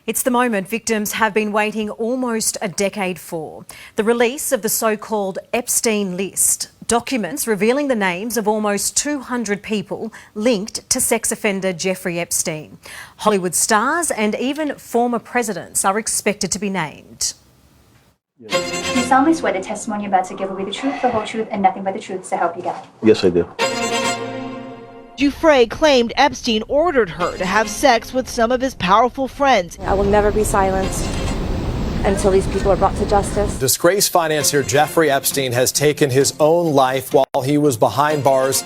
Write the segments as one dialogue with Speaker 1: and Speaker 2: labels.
Speaker 1: It's the moment victims have been waiting almost a decade for. The release of the so-called Epstein list. Documents revealing the names of almost 200 people linked to sex offender Jeffrey Epstein. Hollywood stars and even former presidents are expected to be named.
Speaker 2: Do you solemnly swear the testimony you're about to give will be the truth, the whole truth, and nothing but the truth, so help you God?
Speaker 3: Yes, I do.
Speaker 4: Giuffre claimed Epstein ordered her to have sex with some of his powerful friends.
Speaker 5: I will never be silenced until these people are brought to justice.
Speaker 6: Disgraced financier Jeffrey Epstein has taken his own life while he was behind bars.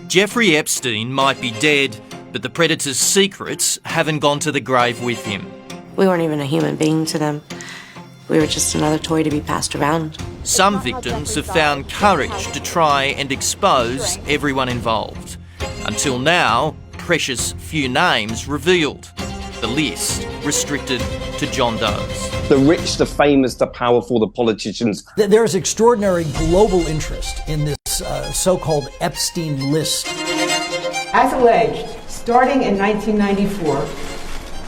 Speaker 7: Jeffrey Epstein might be dead, but the predator's secrets haven't gone to the grave with him.
Speaker 5: We weren't even a human being to them. We were just another toy to be passed around.
Speaker 7: Some victims have found courage to try and expose everyone involved. Until now, precious few names revealed. The list restricted to John Does.
Speaker 3: The rich, the famous, the powerful, the politicians.
Speaker 8: There's extraordinary global interest in this so-called Epstein list.
Speaker 9: As alleged, starting in 1994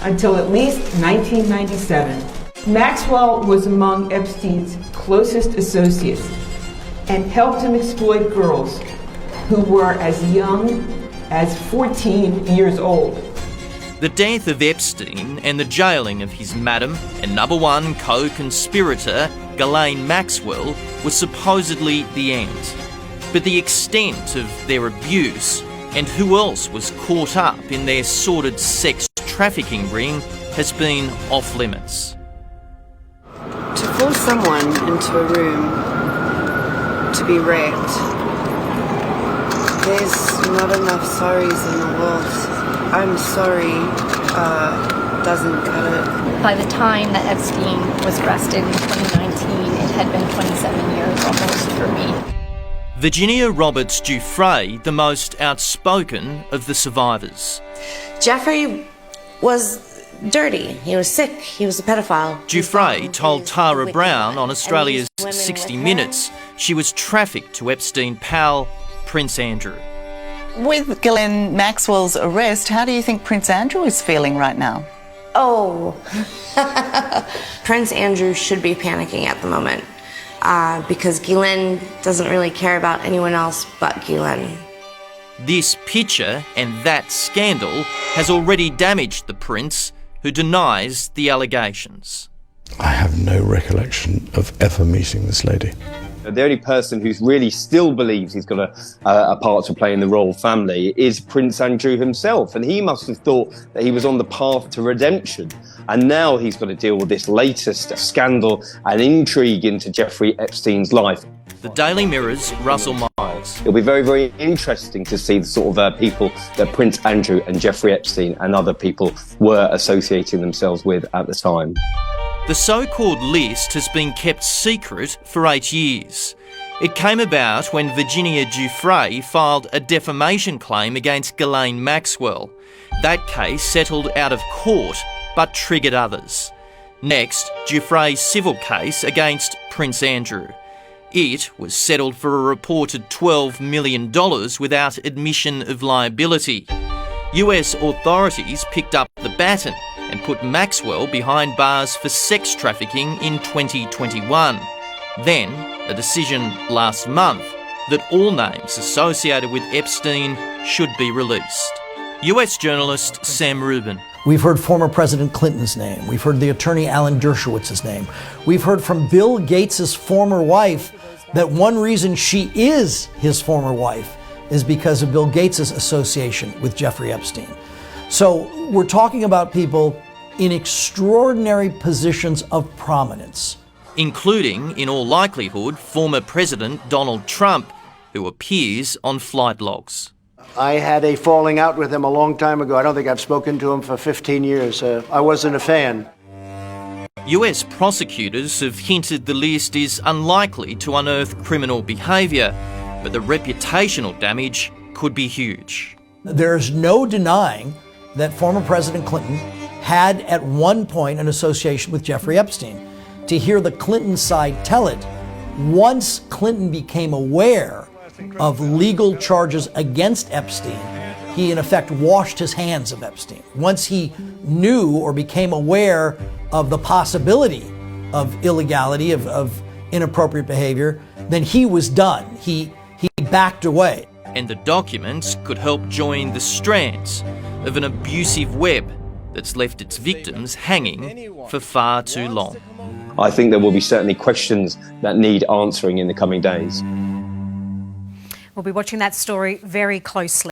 Speaker 9: until at least 1997, Maxwell was among Epstein's closest associates and helped him exploit girls who were as young as 14 years old.
Speaker 7: The death of Epstein and the jailing of his madam and number one co-conspirator, Ghislaine Maxwell, was supposedly the end. But the extent of their abuse and who else was caught up in their sordid sex trafficking ring has been off limits.
Speaker 10: To force someone into a room to be raped, there's not enough sorries in the world. I'm sorry doesn't cut it.
Speaker 11: By the time that Epstein was arrested in 2019, it had been 27 years almost for me.
Speaker 7: Virginia Roberts Giuffre, the most outspoken of the survivors.
Speaker 5: Jeffrey was dirty. He was sick. He was a pedophile.
Speaker 7: Giuffre told Tara Brown on Australia's 60 Minutes she was trafficked to Epstein pal Prince Andrew.
Speaker 12: With Ghislaine Maxwell's arrest, how do you think Prince Andrew is feeling right now?
Speaker 5: Oh, Prince Andrew should be panicking at the moment because Ghislaine doesn't really care about anyone else but Ghislaine.
Speaker 7: This picture and that scandal has already damaged the prince, who denies the allegations.
Speaker 13: I have no recollection of ever meeting this lady.
Speaker 3: The only person who really still believes he's got a part to play in the royal family is Prince Andrew himself, and he must have thought that he was on the path to redemption. And now he's got to deal with this latest scandal and intrigue into Jeffrey Epstein's life.
Speaker 7: The Daily Mirror's Russell Miles.
Speaker 3: It'll be very, very interesting to see the sort of people that Prince Andrew and Jeffrey Epstein and other people were associating themselves with at the time.
Speaker 7: The so-called list has been kept secret for 8 years. It came about when Virginia Giuffre filed a defamation claim against Ghislaine Maxwell. That case settled out of court, but triggered others. Next, Giuffre's civil case against Prince Andrew. It was settled for a reported $12 million without admission of liability. US authorities picked up the baton and put Maxwell behind bars for sex trafficking in 2021. Then, a decision last month that all names associated with Epstein should be released. US journalist Sam Rubin.
Speaker 8: We've heard former President Clinton's name. We've heard the attorney Alan Dershowitz's name. We've heard from Bill Gates' former wife that one reason she is his former wife is because of Bill Gates' association with Jeffrey Epstein. So we're talking about people in extraordinary positions of prominence.
Speaker 7: Including, in all likelihood, former President Donald Trump, who appears on flight logs.
Speaker 14: I had a falling out with him a long time ago. I don't think I've spoken to him for 15 years. I wasn't a fan.
Speaker 7: US prosecutors have hinted the list is unlikely to unearth criminal behaviour, but the reputational damage could be huge.
Speaker 8: There's no denying that former President Clinton had at one point an association with Jeffrey Epstein. To hear the Clinton side tell it, once Clinton became aware of legal charges against Epstein, he in effect washed his hands of Epstein. Once he knew or became aware of the possibility of illegality, of inappropriate behavior, then he was done. He backed away.
Speaker 7: And the documents could help join the strands of an abusive web that's left its victims hanging for far too long.
Speaker 3: I think there will be certainly questions that need answering in the coming days.
Speaker 1: We'll be watching that story very closely.